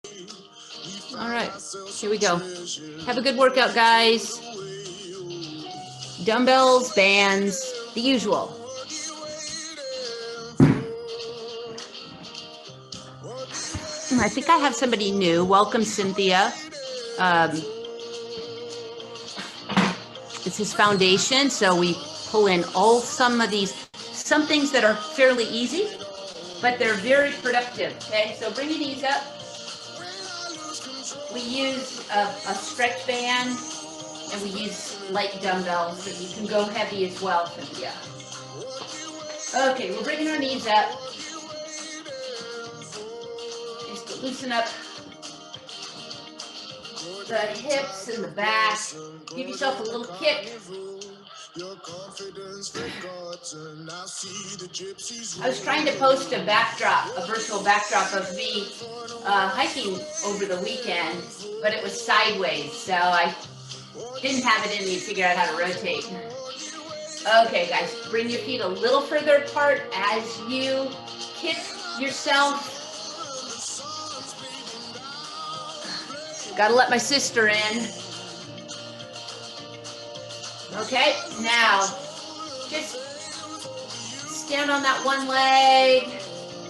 All right, here we go. Have a good workout, guys. Dumbbells, bands, the usual. I think I have somebody new. Welcome, Cynthia. It's his foundation, so we pull in some things that are fairly easy, but they're very productive. Okay, so bring your knees up. We use a stretch band, and we use light dumbbells, but you can go heavy as well, Cynthia. Okay, we're bringing our knees up. Just loosen up the hips and the back. Give yourself a little kick. I was trying to post a virtual backdrop of me hiking over the weekend, but it was sideways, so I didn't have it in me to figure out how to rotate. Okay, guys, bring your feet a little further apart as you kick yourself. Gotta let my sister in. Okay, now just stand on that one leg.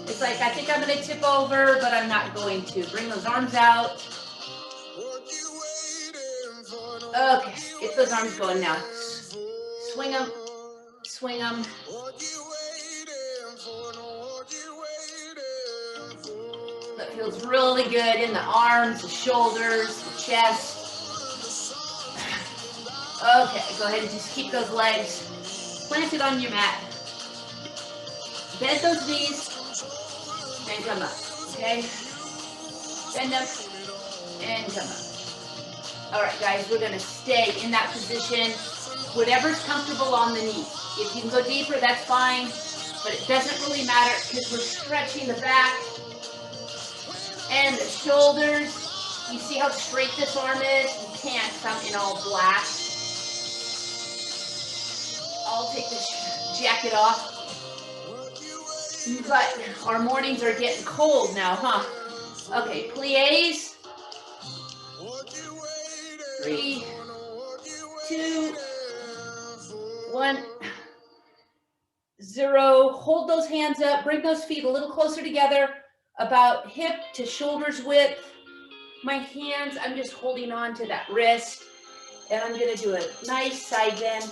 It's like, I think I'm gonna tip over, but I'm not going to. Bring those arms out. Okay, get those arms going now. Swing them, swing them. That feels really good in the arms, the shoulders, the chest. Okay, go ahead and just keep those legs planted on your mat. Bend those knees and come up, okay? Bend them and come up. All right, guys, we're gonna stay in that position, whatever's comfortable on the knee. If you can go deeper, that's fine, but it doesn't really matter because we're stretching the back and the shoulders. You see how straight this arm is? You can't come in all black. I'll take this jacket off. But our mornings are getting cold now, huh? Okay, plies. 3, 2, 1, 0. Hold those hands up. Bring those feet a little closer together, about hip to shoulders width. My hands, I'm just holding on to that wrist, and I'm gonna do a nice side bend.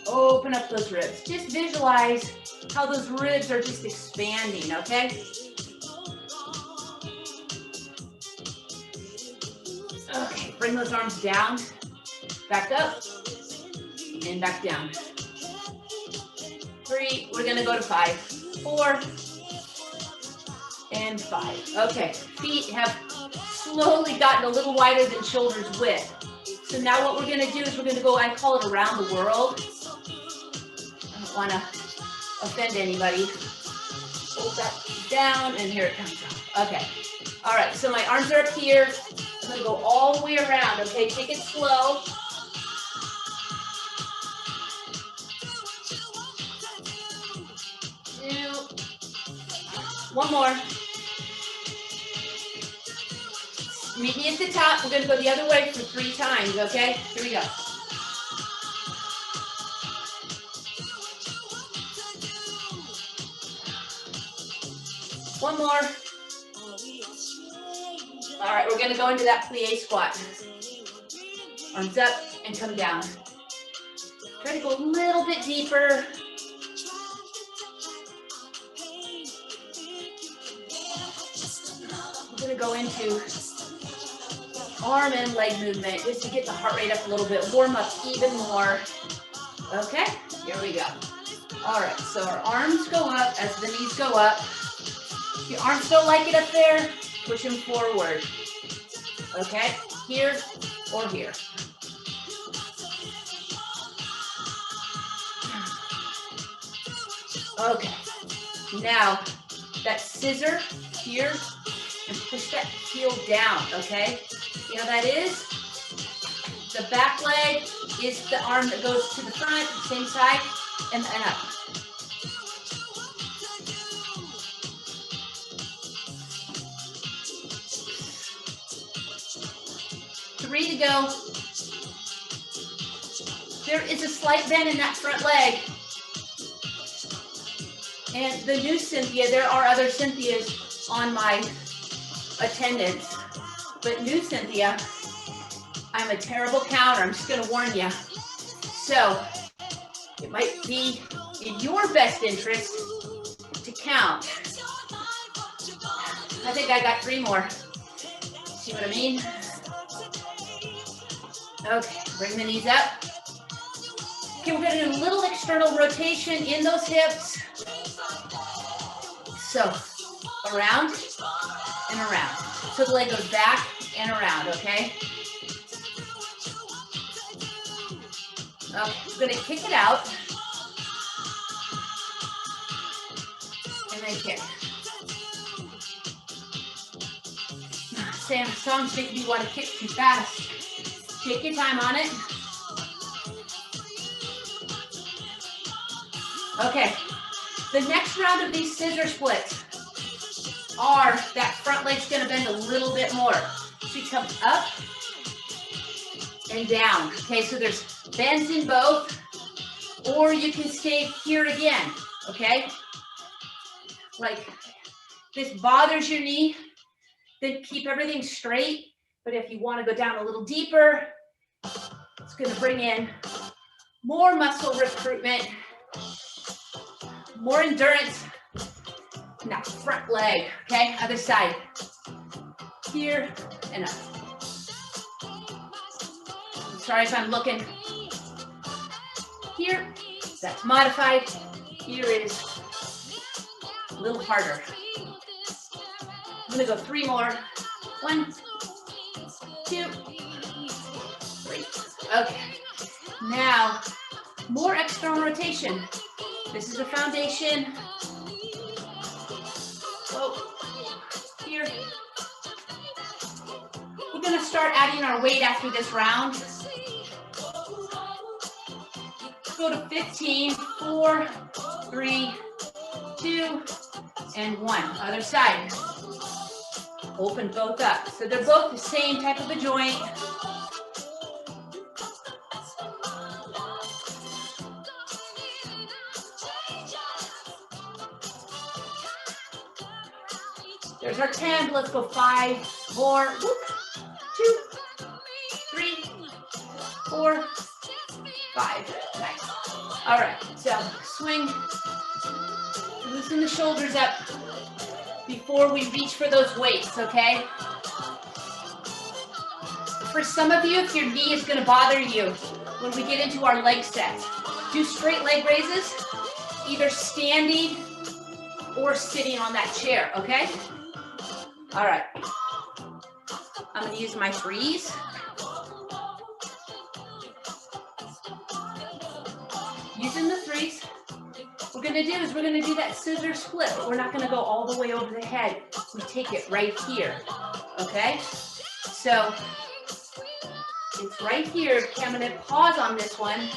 Open up those ribs. Just visualize how those ribs are just expanding, okay? Okay, bring those arms down, back up, and back down. 3, we're gonna go to 5, 4, and 5. Okay, feet have slowly gotten a little wider than shoulders width. So now what we're gonna do is we're gonna go, I call it around the world. I don't wanna offend anybody. Hold that down, and here it comes out. Okay, all right, so my arms are up here. I'm gonna go all the way around, okay? Take it slow. One more. Meet me at the top. We're going to go the other way for 3 times, okay? Here we go. One more. All right, we're going to go into that plie squat. Arms up and come down. Try to go a little bit deeper. We're going to go into arm and leg movement just to get the heart rate up a little bit, warm up even more. Okay, here we go. All right, so our arms go up as the knees go up. If your arms don't like it up there, push them forward. Okay, here or here. Okay, now that scissor here, and push that heel down, okay? See how that is? The back leg is the arm that goes to the front, same side, and up. 3 to go. There is a slight bend in that front leg. And the new Cynthia, there are other Cynthias on my attendance, but new Cynthia, I'm a terrible counter. I'm just going to warn you. So it might be in your best interest to count. I think I got 3 more. See what I mean? Okay, bring the knees up. Okay, we're gonna do a little external rotation in those hips. So, around and around. So the leg goes back and around, okay? Okay, we're gonna kick it out. And then kick. Sam, songs make me want to kick too fast. Take your time on it. Okay, the next round of these scissor splits are that front leg's gonna bend a little bit more. So you come up and down. Okay, so there's bends in both, or you can stay here again, okay? Like this bothers your knee, then keep everything straight. But if you want to go down a little deeper, it's going to bring in more muscle recruitment, more endurance in that front leg, okay? Other side. Here and up. I'm sorry if I'm looking here. That's modified. Here is a little harder. I'm going to go 3 more. 1, 2, 3. Okay. Now, more external rotation. This is the foundation. Whoa. Here. We're going to start adding our weight after this round. Go to 15, 4, 3, 2, and 1. Other side. Open both up. So they're both the same type of a joint. There's our 10. Let's go 5 more. 2, 3, 4, 5. Nice. All right. So swing. Loosen the shoulders up before we reach for those weights, okay? For some of you, if your knee is gonna bother you when we get into our leg sets, do straight leg raises, either standing or sitting on that chair, okay? All right. I'm gonna use my 3s. Using the 3s. What we're gonna do is we're gonna do that scissor split, but we're not gonna go all the way over the head. We take it right here, okay? So it's right here. Okay, I'm gonna pause on this one.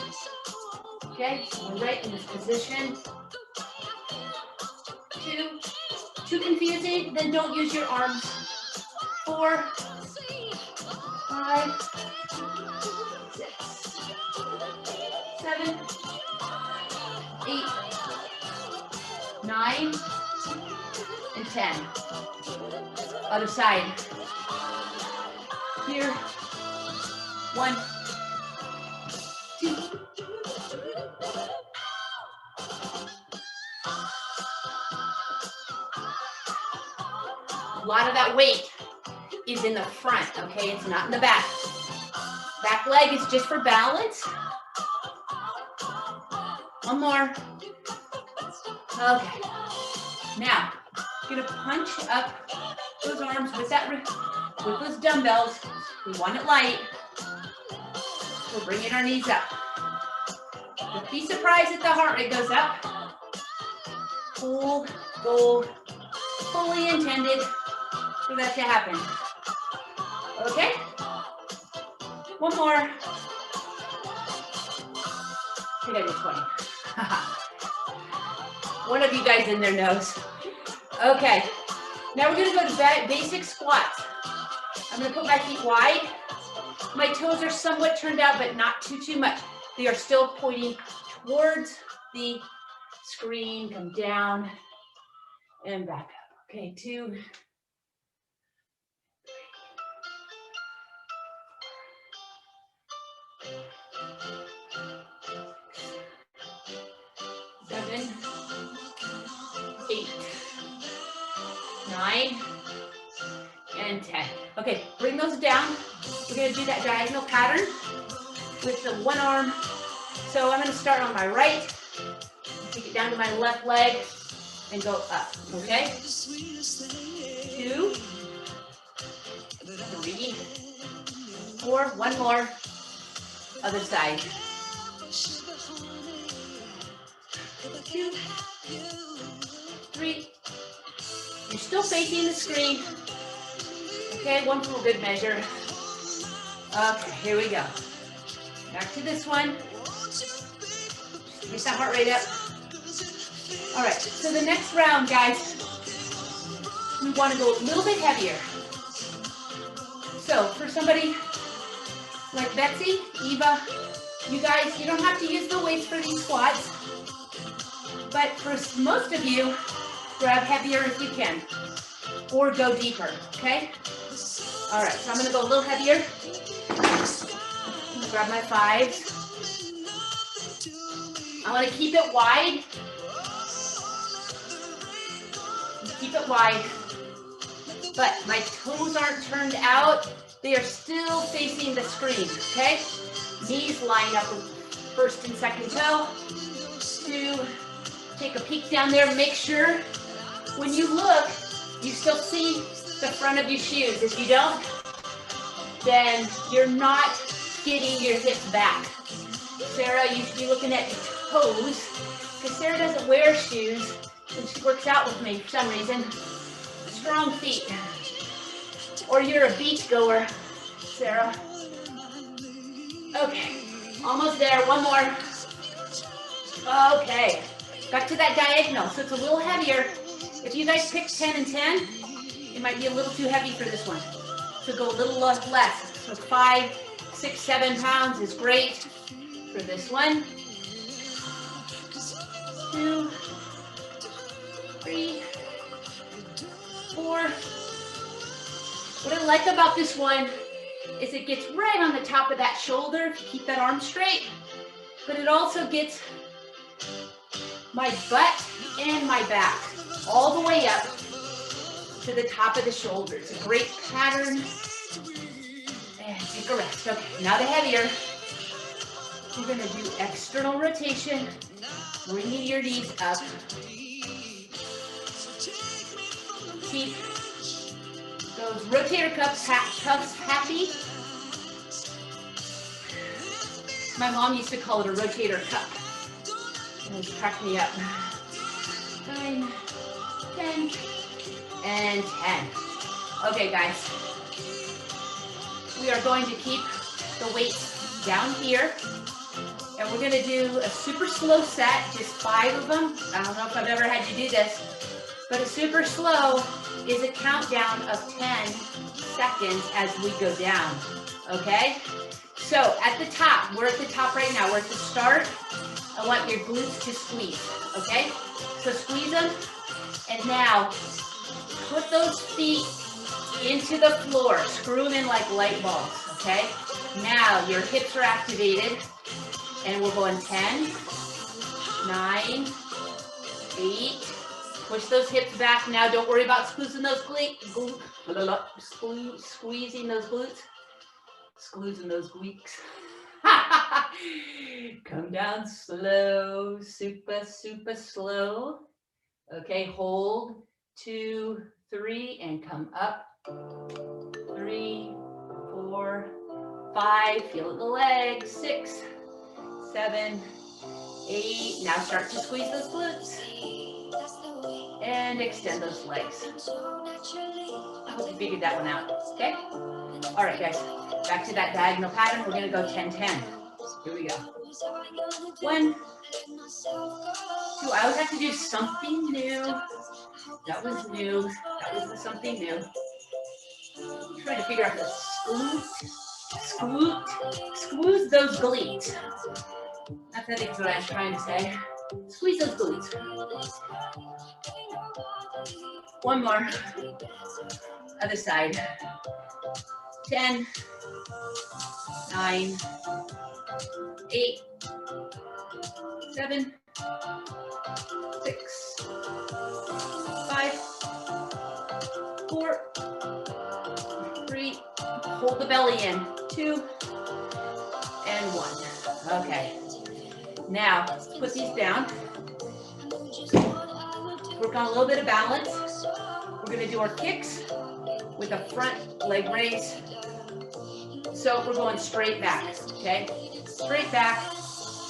Okay, so we're right in this position. 2, too confusing, then don't use your arms. 4, 5, 6, 7, 8, 9, and 10. Other side. Here. 1, 2. A lot of that weight is in the front, okay? It's not in the back. Back leg is just for balance. 1 more. Okay. Now, you're gonna punch up those arms with those dumbbells. We want it light. We're bringing our knees up. Don't be surprised if the heart rate goes up. Full goal, fully intended for that to happen. Okay? 1 more. I think I did 20. One of you guys in there knows. Okay. Now we're gonna go to basic squats. I'm gonna put my feet wide. My toes are somewhat turned out, but not too much. They are still pointing towards the screen. Come down and back up. Okay, 2, 7, 8, 9, and 10. Okay, bring those down. We're gonna do that diagonal pattern with the one arm. So I'm gonna start on my right, take it down to my left leg, and go up, okay? 2, 3, 4, one more, other side. 2, 3, you're still facing the screen. Okay, one for good measure. Okay, here we go. Back to this one. Get that heart rate up. All right, so the next round, guys, we want to go a little bit heavier. So for somebody like Betsy, Eva, you guys, you don't have to use the weights for these squats, but for most of you, grab heavier if you can, or go deeper, okay? All right, so I'm gonna go a little heavier. I'm gonna grab my 5s. I wanna keep it wide. Keep it wide, but my toes aren't turned out. They are still facing the screen, okay? Knees line up with first and second toe. 2, take a peek down there. Make sure when you look, you still see the front of your shoes. If you don't, then you're not getting your hips back. Sarah, you should be looking at your toes, because Sarah doesn't wear shoes when she works out with me for some reason. Strong feet. Or you're a beach goer, Sarah. Okay, almost there, one more. Okay, back to that diagonal, so it's a little heavier. If you guys pick 10 and 10, it might be a little too heavy for this one. So go a little less. So 5, 6, 7 pounds is great for this one. 2, 3, 4. What I like about this one is it gets right on the top of that shoulder if you keep that arm straight, but it also gets my butt and my back all the way up to the top of the shoulder. It's a great pattern. And take a rest. Okay, now the heavier. We're gonna do external rotation, bringing your knees up. Keep those rotator cuffs happy. My mom used to call it a rotator cup. It was cracking me up. 9, 10, and 10. Okay, guys. We are going to keep the weights down here. And we're gonna do a super slow set, just 5 of them. I don't know if I've ever had you do this, but a super slow is a countdown of 10 seconds as we go down, okay? So at the top, we're at the top right now. We're at the start. I want your glutes to squeeze, okay? So squeeze them, and now put those feet into the floor. Screw them in like light bulbs, okay? Now your hips are activated, and we're going 10, 9, 8. Push those hips back. Now don't worry about squeezing those squeezing those glutes. Squeezing those gleeks. Come down slow, super slow. Okay, hold, 2, 3, and come up. 3, 4, 5, feel it in the legs. 6, 7, 8. Now start to squeeze those glutes. And extend those legs. I hope you figured that one out, okay? All right, guys, back to that diagonal pattern. We're gonna go 10, 10. Here we go. 1, 2, I always have to do something new. That was new. That was something new. I'm trying to figure out the glute. Squeeze those glutes. That's I think is what I'm trying to say. Squeeze those glutes. One more. Other side. 10, 9, 8, 7, 6, 5, 4, 3, hold the belly in, 2, and 1. Okay. Now, let's put these down. Work on a little bit of balance. We're gonna do our kicks with a front leg raise. So we're going straight back, okay? Straight back.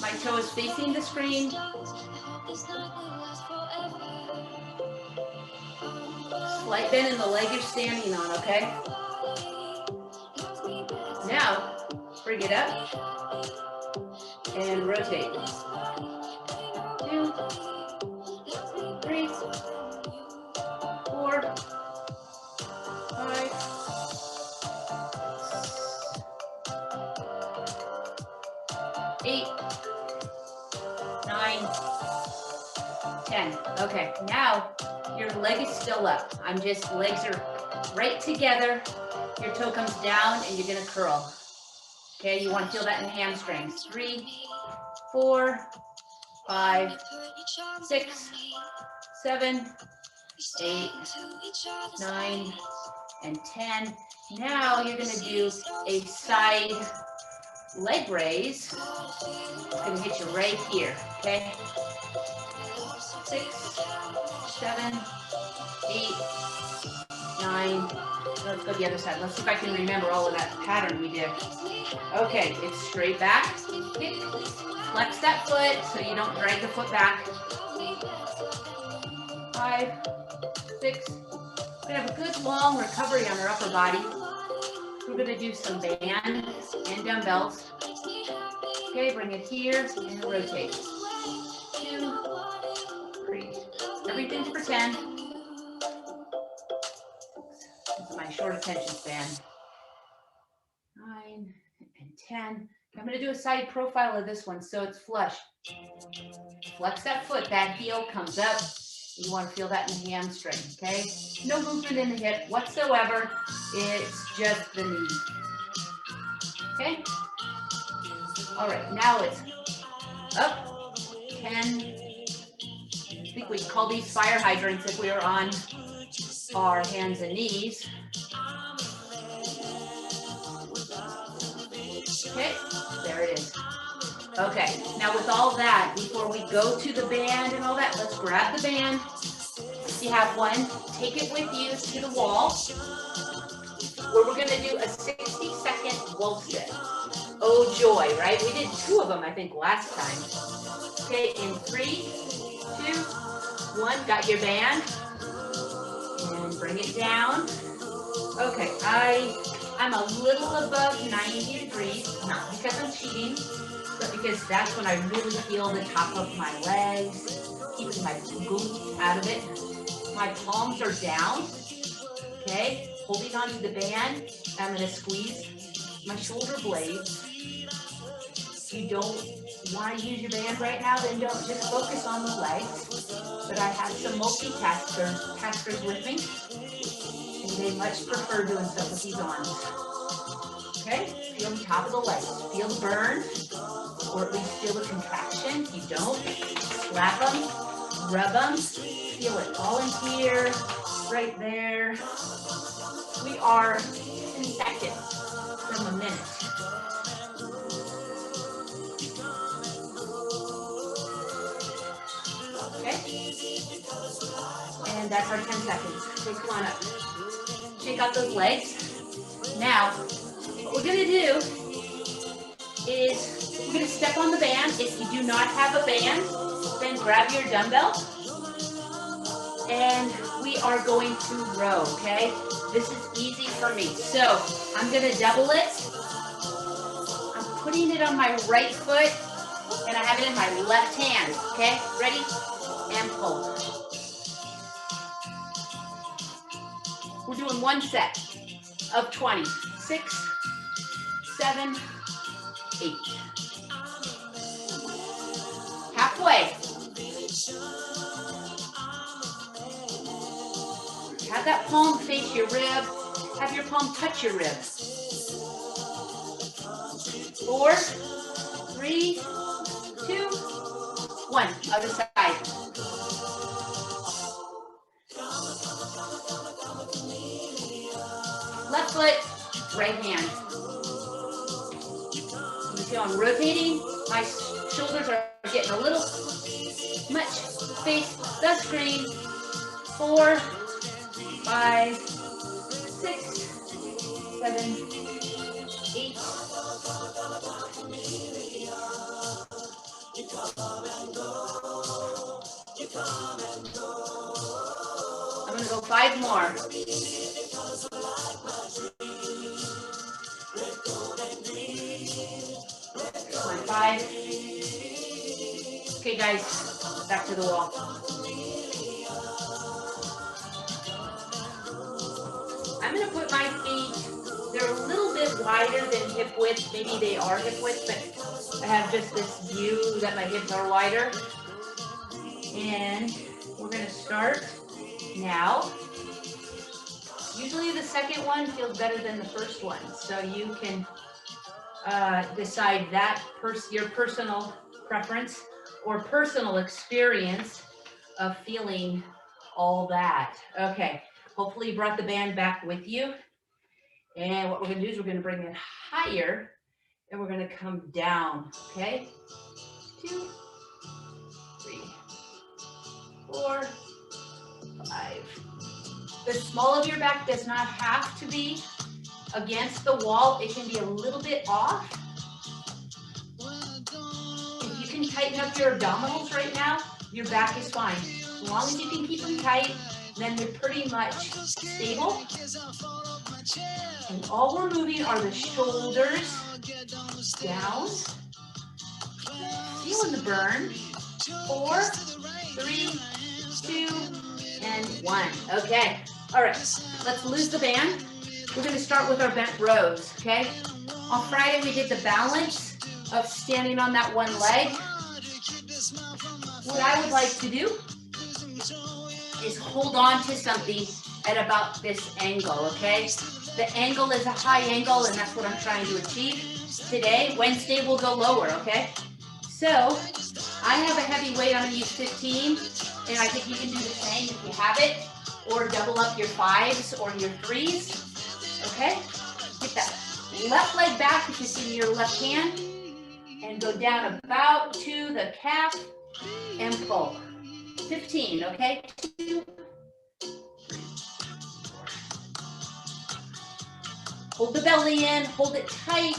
My toe is facing the screen. Slight bend in the leg you're standing on, okay? Now, bring it up and rotate. 2, 3, 4, 5, 8, 9, 10. Okay, now your leg is still up. Legs are right together. Your toe comes down and you're gonna curl. Okay, you wanna feel that in the hamstrings. 3, 4, 5, 6, 7, 8, 9, and 10. Now you're gonna do a side leg raise. It's gonna hit you right here, okay? 6, 7, 8, 9. Let's go the other side. Let's see if I can remember all of that pattern we did. Okay, it's straight back, kick, flex that foot so you don't drag the foot back. 5, 6. We're gonna have a good long recovery on our upper body. We're gonna do some band and dumbbells. Okay, bring it here and rotate. 2, 3. Everything's for 10. This is my short attention span. 9 and 10. I'm gonna do a side profile of this one so it's flush. Flex that foot, that heel comes up. You want to feel that in the hamstring, okay? No movement in the hip whatsoever. It's just the knee. Okay? All right, now it's up, 10. I think we'd call these fire hydrants if we were on our hands and knees. Okay, there it is. Okay, now with all that, before we go to the band and all that, let's grab the band. If you have one, take it with you to the wall, where we're gonna do a 60-second wolf sit. Oh joy, right? We did 2 of them, I think, last time. Okay, in 3, 2, 1, got your band, and bring it down. Okay, I'm a little above 90 degrees, not because I'm cheating, but because that's when I really feel the top of my legs, keeping my glutes out of it. My palms are down, okay? Holding onto the band, I'm gonna squeeze my shoulder blades. If you don't wanna use your band right now, then don't, just focus on the legs. But I have some multitaskers with me, and they much prefer doing stuff with these arms. Okay, feel the top of the legs, feel the burn, or at least feel the contraction. If you don't, slap them, rub them, feel it all in here, right there. We are 10 seconds from a minute. Okay, and that's our 10 seconds. So come on up, shake out those legs. Now, what we're gonna do is we're gonna step on the band. If you do not have a band, then grab your dumbbell and we are going to row, okay? This is easy for me. So I'm gonna double it. I'm putting it on my right foot and I have it in my left hand, okay? Ready? And pull. We're doing 1 set of 20. 6, 7, 8. Halfway. Have that palm face your rib. Have your palm touch your rib. 4, 3, 2, 1. Other side. Left foot, right hand. You see I'm rotating. My shoulders are getting a little much. Face the screen. 4, 5, 6, 7, 8. I'm going to go 5 more. One, 5. Okay, guys, back to the wall. I'm going to put my feet, they're a little bit wider than hip width. Maybe they are hip width, but I have just this view that my hips are wider. And we're going to start now. Usually the second one feels better than the first one, so you can decide that your personal preference or personal experience of feeling all that. Okay, hopefully you brought the band back with you. And what we're going to do is we're going to bring it higher and we're going to come down. Okay, 2, 3, 4, 5. The small of your back does not have to be against the wall. It can be a little bit off. If you can tighten up your abdominals right now, your back is fine. As long as you can keep them tight, then they're pretty much stable. And all we're moving are the shoulders down. Feeling the burn. 4, 3, 2, and 1. Okay. All right. Let's lose the band. We're going to start with our bent rows, okay? On Friday, we did the balance of standing on that one leg. What I would like to do is hold on to something at about this angle, okay? The angle is a high angle, and that's what I'm trying to achieve. Today, Wednesday, we'll go lower, okay? So, I have a heavy weight. I'm going to use 15, and I think you can do the same if you have it, or double up your 5s or your 3s. Okay, get that left leg back if it's in your left hand and go down about to the calf and pull. 15, okay? 2, 3, 4. Hold the belly in, hold it tight.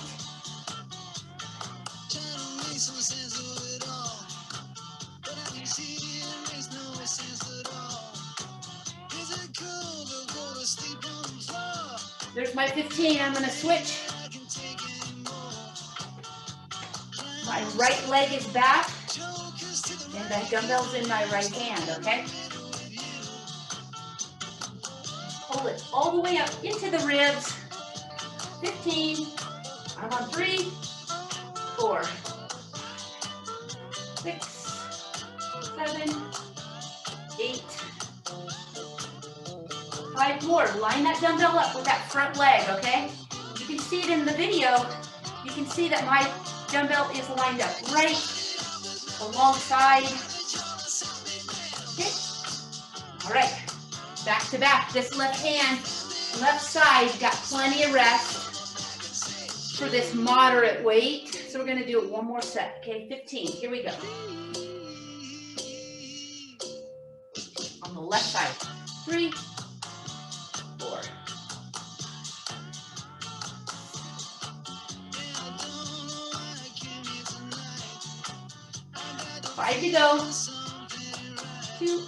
There's my 15, I'm gonna switch. My right leg is back, and the dumbbell's in my right hand, okay? Pull it all the way up into the ribs. 15, I'm on 3, 4, 6, 7, 8, 5 more. Line that dumbbell up with that front leg, okay? You can see it in the video. You can see that my dumbbell is lined up right alongside. Okay. All right. Back to back. This left hand, left side, got plenty of rest for this moderate weight. So we're going to do it one more set. Okay, 15. Here we go. On the left side. 3, 4. 5 to go. 2,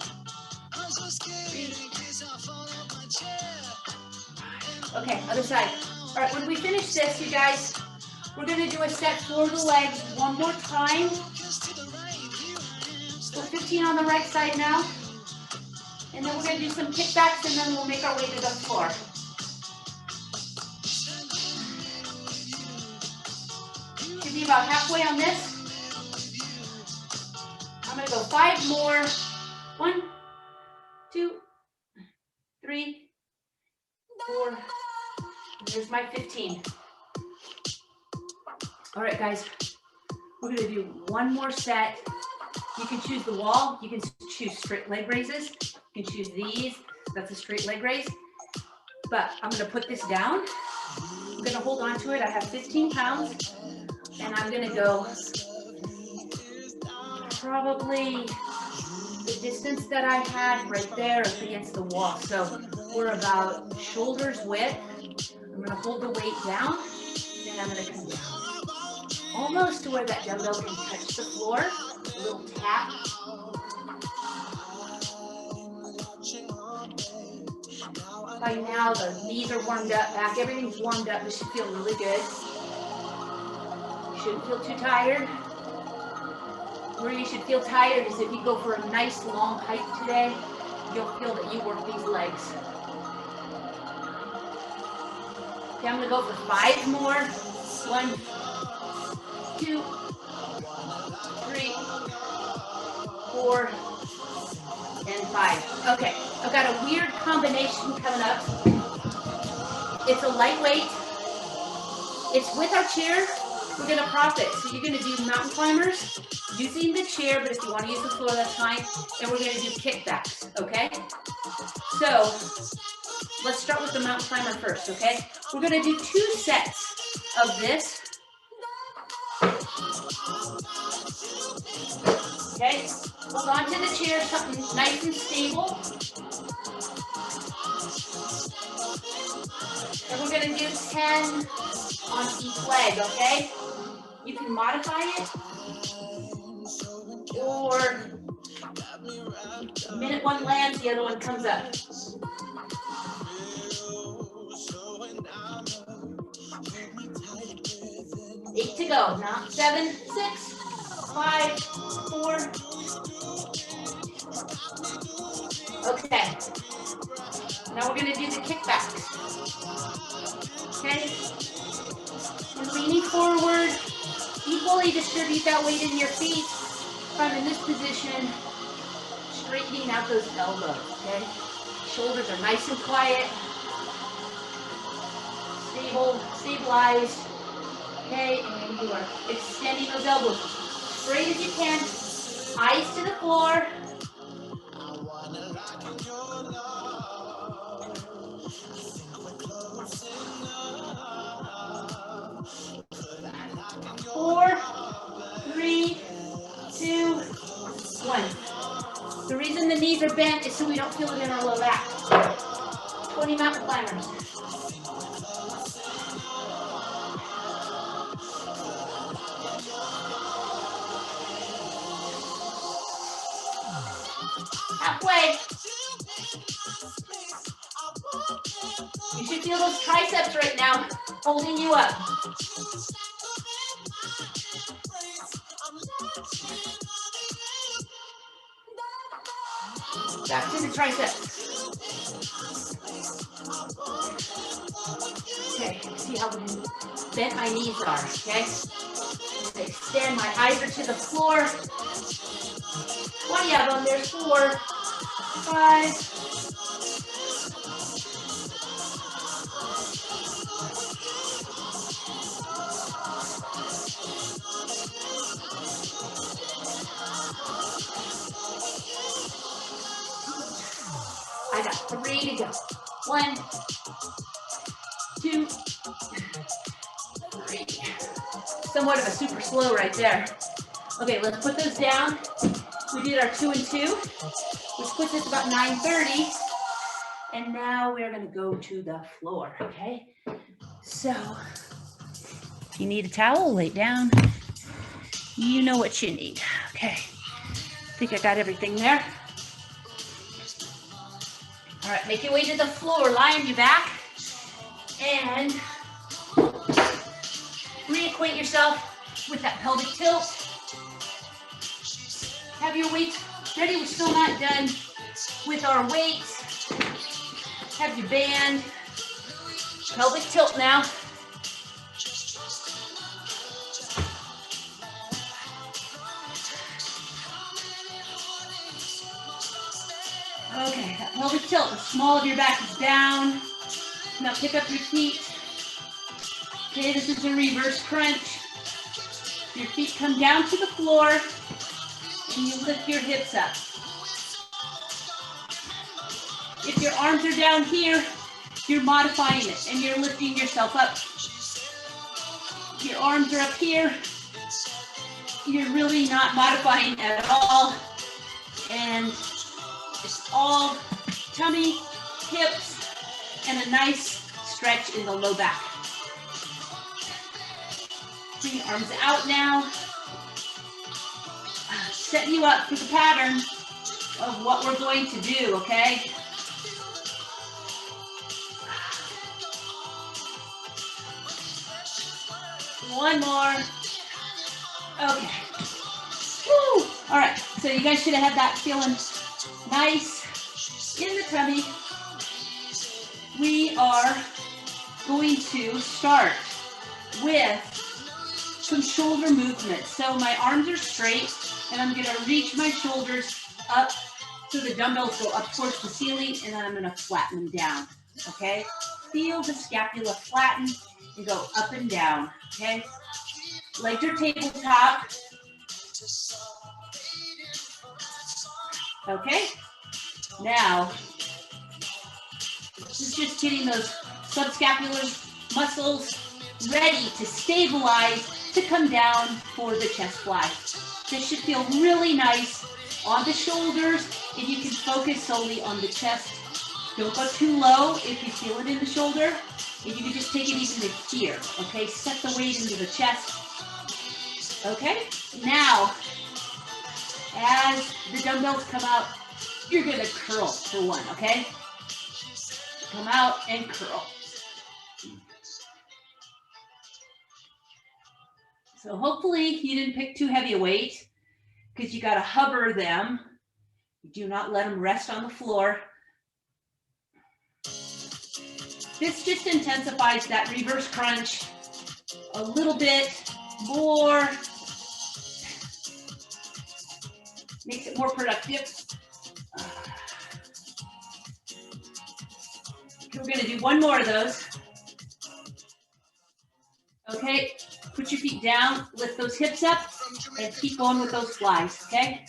3. Okay, other side. All right, when we finish this, you guys, we're going to do a set for the legs one more time. So 15 on the right side now. And then we're going to do some kickbacks, and then we'll make our way to the floor. See, about halfway on this. I'm gonna go 5 more. 1, 2, 3, 4. And there's my 15. All right, guys. We're gonna do one more set. You can choose the wall. You can choose straight leg raises. You can choose these. That's a straight leg raise. But I'm gonna put this down. I'm gonna hold on to it. I have 15 pounds. And I'm gonna go probably the distance that I had right there up against the wall. So we're about shoulders width. I'm gonna hold the weight down. Then I'm gonna come down. Almost to where that dumbbell can touch the floor. A little tap. By now, the knees are warmed up, back, everything's warmed up. This should feel really good. You shouldn't feel too tired. Where you should feel tired is if you go for a nice long hike today, you'll feel that you work these legs. Okay, I'm gonna go for 5 more. 1, 2, 3, 4, and 5. Okay, I've got a weird combination coming up. It's a lightweight. It's with our chair. We're gonna prop it. So you're gonna do mountain climbers using the chair, but if you wanna use the floor, that's fine. And we're gonna do kickbacks, okay? So let's start with the mountain climber first, okay? We're gonna do 2 sets of this. Okay, hold on to the chair, something nice and stable. And we're gonna do 10 on each leg, okay? You can modify it, or the minute one lands, the other one comes up. 8 to go. Now 7, 6, 5, 4. Okay. Now we're going to do the kickbacks. Okay. And leaning forward, equally distribute that weight in your feet. If I'm in this position, straightening out those elbows, okay? Shoulders are nice and quiet. Stable, stabilized. Okay, and you are extending those elbows straight as you can. Eyes to the floor. 4, 3, 2, 1. The reason the knees are bent is so we don't feel it in our low back. 20 mountain climbers. Halfway. You should feel those triceps right now, holding you up. Back to the triceps. Okay, see how bent my knees are, okay? Extend, my eyes are to the floor. 20 of them, there's 4, 5. I got 3 to go. 1, 2, 3. Somewhat of a super slow right there. Okay, let's put those down. We did our 2 and 2, which puts us about 9:30. And now we're gonna go to the floor, okay? So, if you need a towel, lay down. You know what you need, okay? I think I got everything there. All right, make your way to the floor, lie on your back, and reacquaint yourself with that pelvic tilt. Have your weights ready. We're still not done with our weights. Have your band. Pelvic tilt now. Okay, that pelvic tilt, the small of your back is down. Now pick up your feet. Okay, this is a reverse crunch. Your feet come down to the floor and you lift your hips up. If your arms are down here, you're modifying it and you're lifting yourself up. If your arms are up here, you're really not modifying at all. And it's all tummy, hips, and a nice stretch in the low back. Bring your arms out now. Set you up for the pattern of what we're going to do, okay? One more. Okay. Woo! All right, so you guys should have had that feeling nice in the tummy. We are going to start with some shoulder movements. So my arms are straight and I'm gonna reach my shoulders up so the dumbbells go up towards the ceiling, and then I'm gonna flatten them down, okay? Feel the scapula flatten and go up and down, okay? Legs are tabletop. Okay, now, this is just getting those subscapular muscles ready to stabilize to come down for the chest fly. This should feel really nice on the shoulders, and you can focus solely on the chest. Don't go too low if you feel it in the shoulder. If you can just take it even to here, okay? Set the weight into the chest. Okay, now, as the dumbbells come out, you're gonna curl for one, okay? Come out and curl. So hopefully you didn't pick too heavy a weight, because you gotta hover them. Do not let them rest on the floor. This just intensifies that reverse crunch a little bit more. Makes it more productive. Okay, we're gonna do one more of those. Okay, put your feet down, lift those hips up, and keep going with those flies, okay?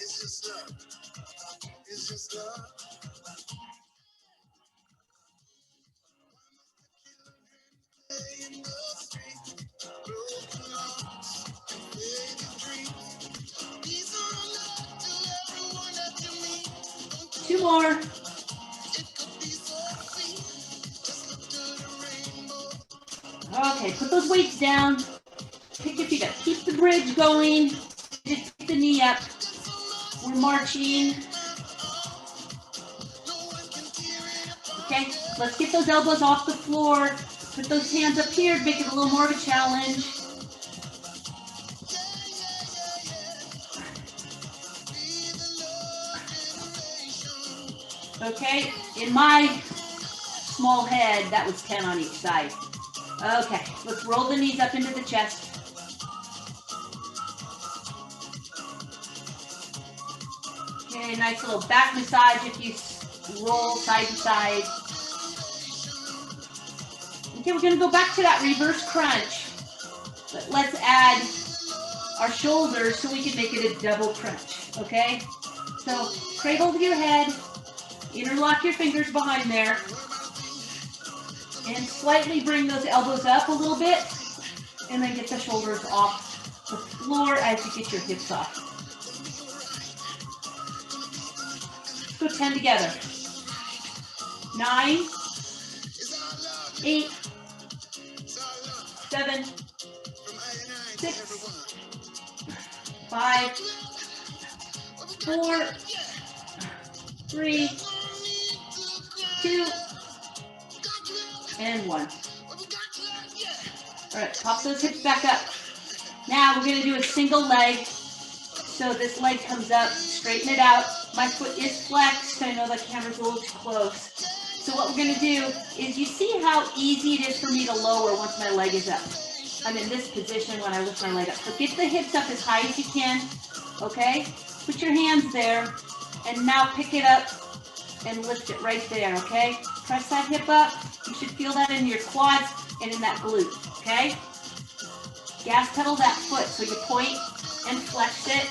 Two more. Okay, put those weights down. Pick your feet up. Keep the bridge going. Just pick the knee up. We're marching. Okay, let's get those elbows off the floor. Put those hands up here. Make it a little more of a challenge. Okay, in my small head, that was 10 on each side. Okay, let's roll the knees up into the chest. Okay, nice little back massage if you roll side to side. Okay, we're gonna go back to that reverse crunch, but let's add our shoulders so we can make it a double crunch, okay? So cradle to your head, interlock your fingers behind there, and slightly bring those elbows up a little bit, and then get the shoulders off the floor as you get your hips off. Let's go 10 together. 9, 8, 7, 6, 5, 4, 3, 2, and 1. All right, pop those hips back up. Now we're gonna do a single leg. So this leg comes up, straighten it out. My foot is flexed. I know the camera's a little too close. So what we're gonna do is, you see how easy it is for me to lower once my leg is up. I'm in this position when I lift my leg up. So get the hips up as high as you can, okay? Put your hands there, and now pick it up and lift it right there, okay? Press that hip up. You should feel that in your quads and in that glute, okay? Gas pedal that foot so you point and flex it.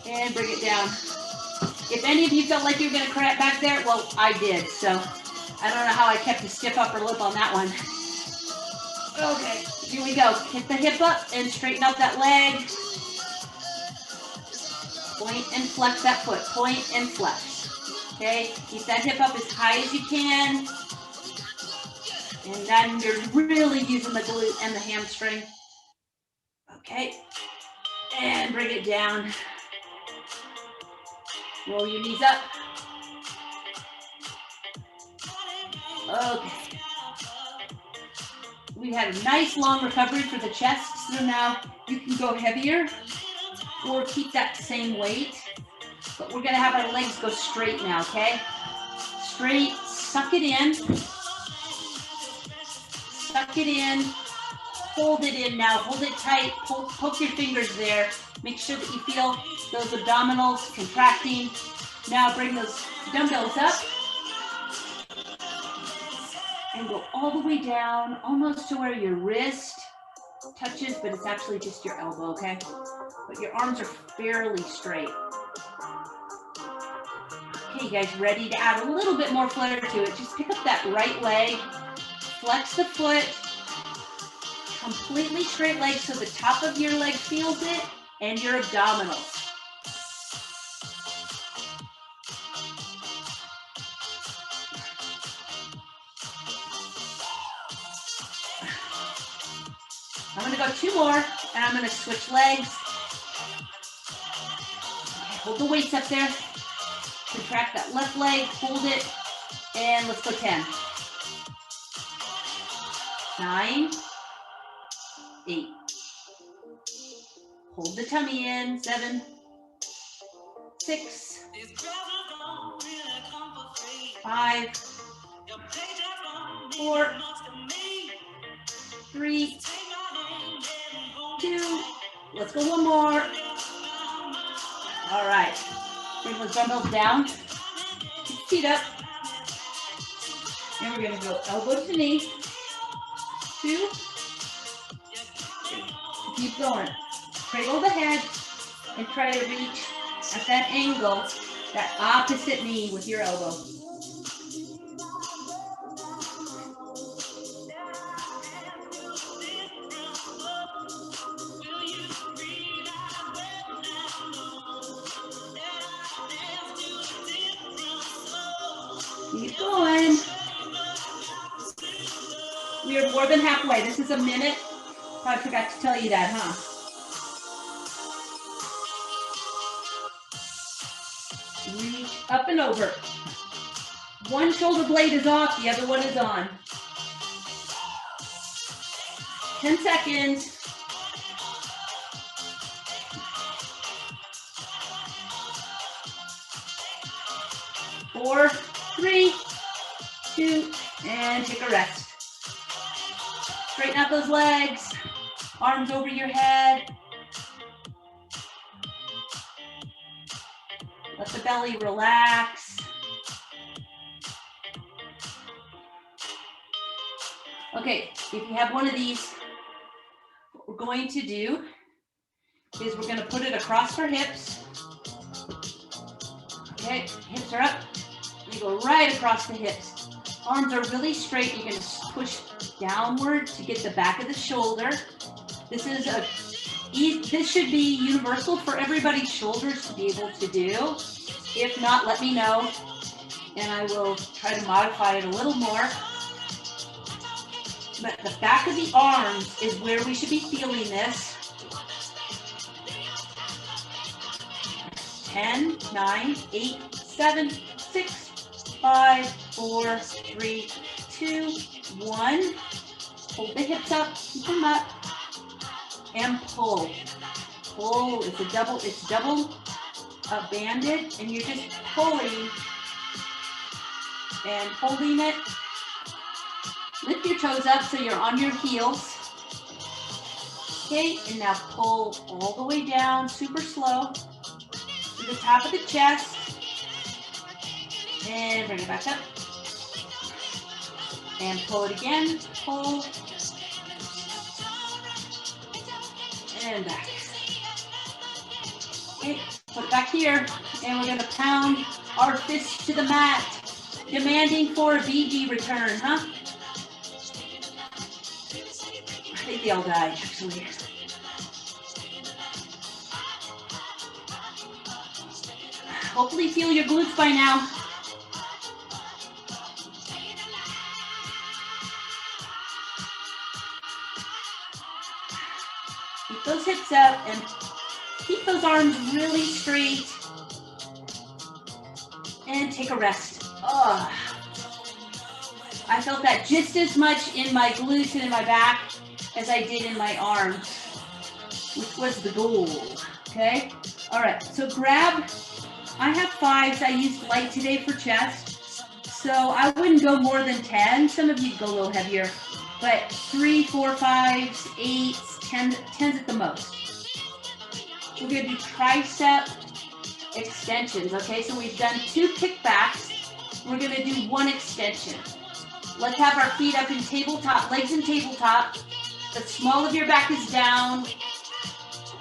And bring it down. If any of you felt like you were gonna cramp back there, well, I did, so I don't know how I kept a stiff upper lip on that one. Okay, here we go. Hit the hip up and straighten up that leg. Point and flex that foot, point and flex. Okay, keep that hip up as high as you can. And then you're really using the glute and the hamstring. Okay, and bring it down. Roll your knees up. Okay. We had a nice long recovery for the chest, so now you can go heavier or keep that same weight, but we're gonna have our legs go straight now, okay? Straight, suck it in, hold it in now, hold it tight, poke your fingers there, make sure that you feel those abdominals contracting. Now bring those dumbbells up and go all the way down, almost to where your wrist touches, but it's actually just your elbow, okay? But your arms are fairly straight. Okay, you guys ready to add a little bit more flair to it? Just pick up that right leg, flex the foot, completely straight leg so the top of your leg feels it, and your abdominals. I'm gonna go 2 more, and I'm gonna switch legs. Okay, hold the weights up there. Contract that left leg, hold it, and let's go 10. 9, 8. Hold the tummy in, 7, 6, 5, 4, 3, 2, let's go 1 more. All right, bring those dumbbells down, feet up, and we're gonna go elbow to knee, 2, 3. Keep going. Cradle the head and try to reach at that angle, that opposite knee with your elbow. Keep going. We are more than halfway. This is a minute. Probably forgot to tell you that, huh? Reach up and over. One shoulder blade is off, the other one is on. 10 seconds. 4, 3, 2, and take a rest. Straighten out those legs, arms over your head. Let the belly relax. Okay, if you have one of these, what we're going to do is we're going to put it across our hips. Okay, hips are up. You go right across the hips. Arms are really straight. You're going to push downward to get the back of the shoulder. This should be universal for everybody's shoulders to be able to do. If not, let me know, and I will try to modify it a little more. But the back of the arms is where we should be feeling this. 10, 9, 8, 7, 6, 5, 4, 3, 2, 1. Hold the hips up, keep them up, and pull. Pull, it's double banded, and you're just pulling and holding it. Lift your toes up so you're on your heels. Okay, and now pull all the way down, super slow. the top of the chest. And bring it back up. And pull it again. Pull. And back. Okay, put it back here. And we're going to pound our fists to the mat, demanding for a BG return, huh? I think they all died, actually. Hopefully feel your glutes by now. Keep those hips up and keep those arms really straight. And take a rest. Oh, I felt that just as much in my glutes and in my back as I did in my arms, which was the goal, okay? All right, so grab, I have 5s. I used light today for chest, so I wouldn't go more than 10. Some of you go a little heavier, but 3, 4, 5s, 8s, 10s at the most. We're gonna do tricep extensions, okay? So we've done 2 kickbacks. We're gonna do 1 extension. Let's have our feet up in tabletop, legs in tabletop. The small of your back is down.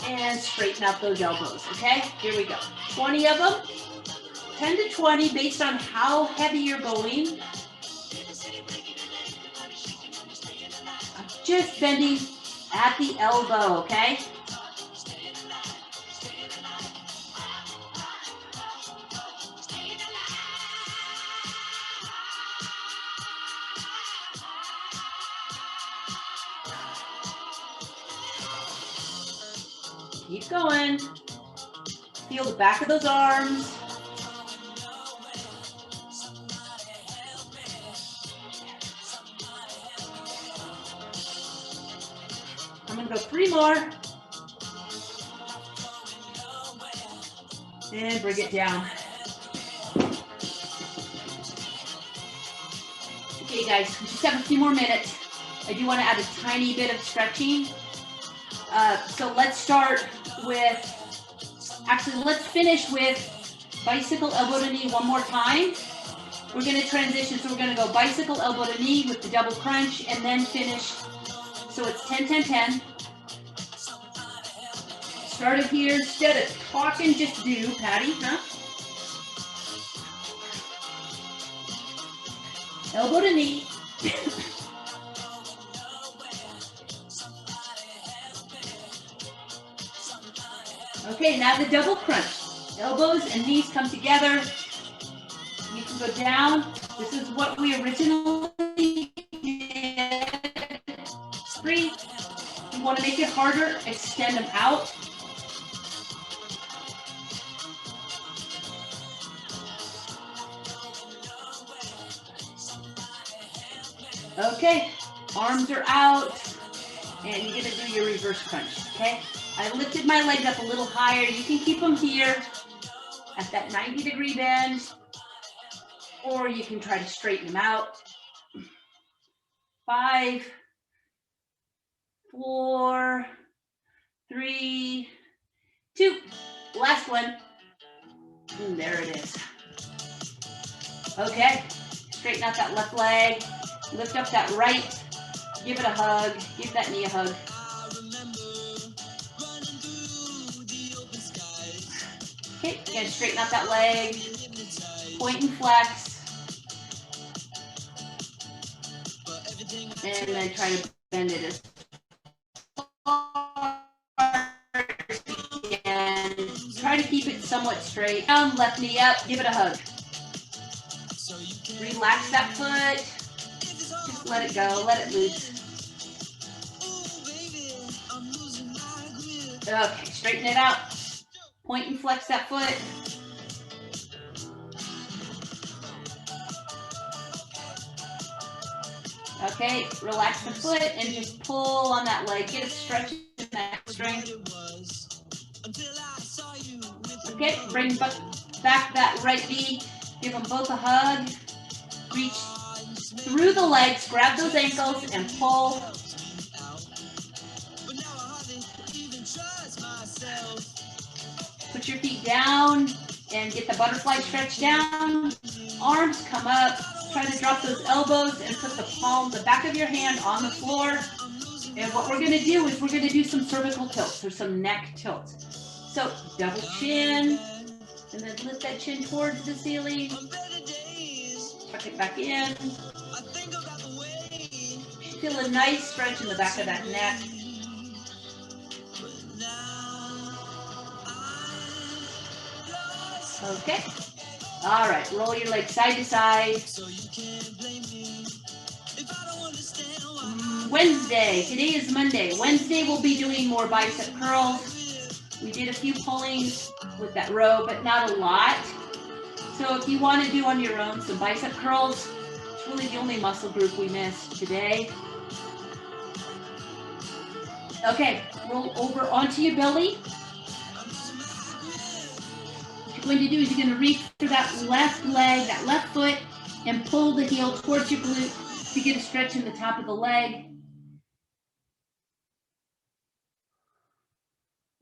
And straighten out those elbows, okay? Here we go. 20 of them, 10 to 20 based on how heavy you're going. I'm just bending at the elbow, okay? Keep going. Feel the back of those arms. I'm gonna go 3 more. And bring it down. Okay guys, we just have a few more minutes. I do want to add a tiny bit of stretching. So let's start with, actually let's finish with bicycle elbow to knee one more time. We're going to transition, so we're going to go bicycle elbow to knee with the double crunch and then finish. So it's 10, 10, 10. Start it here, instead of talking, just do, Patty, huh? Elbow to knee. Okay, now the double crunch. Elbows and knees come together. You can go down. This is what we originally did. 3. You want to make it harder, extend them out. Okay, arms are out, and you're gonna do your reverse crunch, okay? I lifted my legs up a little higher. You can keep them here at that 90-degree bend, or you can try to straighten them out. 5, 4, 3, 2. Last one. And there it is. Okay, straighten out that left leg. Lift up that right. Give it a hug. Give that knee a hug. Okay, again, straighten out that leg. Point and flex. And then try to bend it as far as you can. Try to keep it somewhat straight. Down, left knee up. Give it a hug. Relax that foot. Just let it go. Let it loose. Okay, straighten it out. Point and flex that foot. Okay, relax the foot and just pull on that leg. Get a stretch in that strength. Okay, bring back that right knee. Give them both a hug. Reach through the legs, grab those ankles and pull. Put put your feet down and get the butterfly stretch down. Arms come up. Try to drop those elbows and put the back of your hand on the floor. And what we're gonna do is we're gonna do some cervical tilts or some neck tilts. So double chin, and then lift that chin towards the ceiling. Tuck it back in. Feel a nice stretch in the back of that neck. Okay. All right, roll your legs side to side. Wednesday, today is Monday. Wednesday we'll be doing more bicep curls. We did a few pullings with that row, but not a lot. So if you want to do on your own some bicep curls, it's really the only muscle group we missed today. Okay, roll over onto your belly. What you're going to do is you're going to reach for that left leg, that left foot, and pull the heel towards your glute to get a stretch in the top of the leg.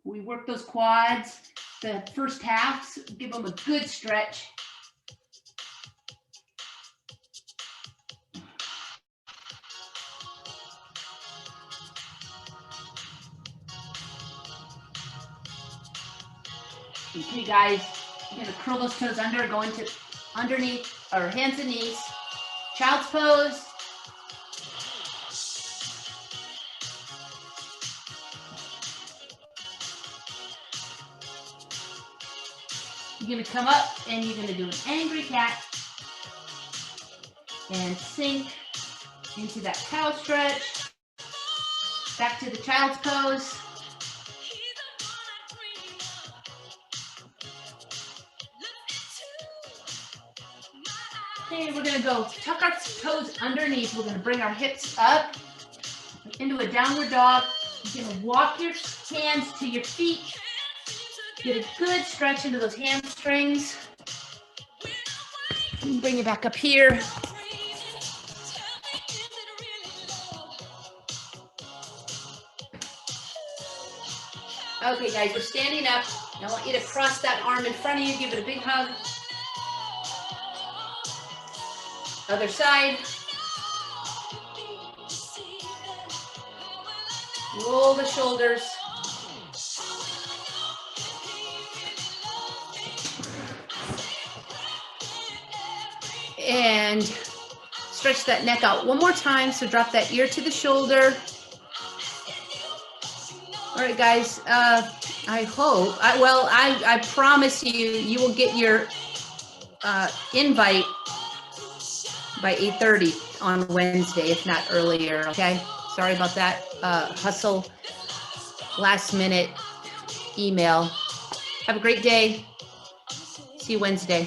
We work those quads, the first half, give them a good stretch. Okay, guys, you're gonna curl those toes under, go into underneath, or hands and knees. Child's pose. You're gonna come up and you're gonna do an angry cat and sink into that cow stretch. Back to the child's pose. Okay, we're gonna go tuck our toes underneath. We're gonna bring our hips up into a downward dog. You're gonna walk your hands to your feet. Get a good stretch into those hamstrings. And bring it back up here. Okay, guys, we're standing up. I want you to cross that arm in front of you. Give it a big hug. Other side. Roll the shoulders. And stretch that neck out one more time. So drop that ear to the shoulder. All right, guys, I hope, I promise you will get your invite by 8:30 on Wednesday, if not earlier, okay? Sorry about that hustle, last minute email. Have a great day. See you Wednesday.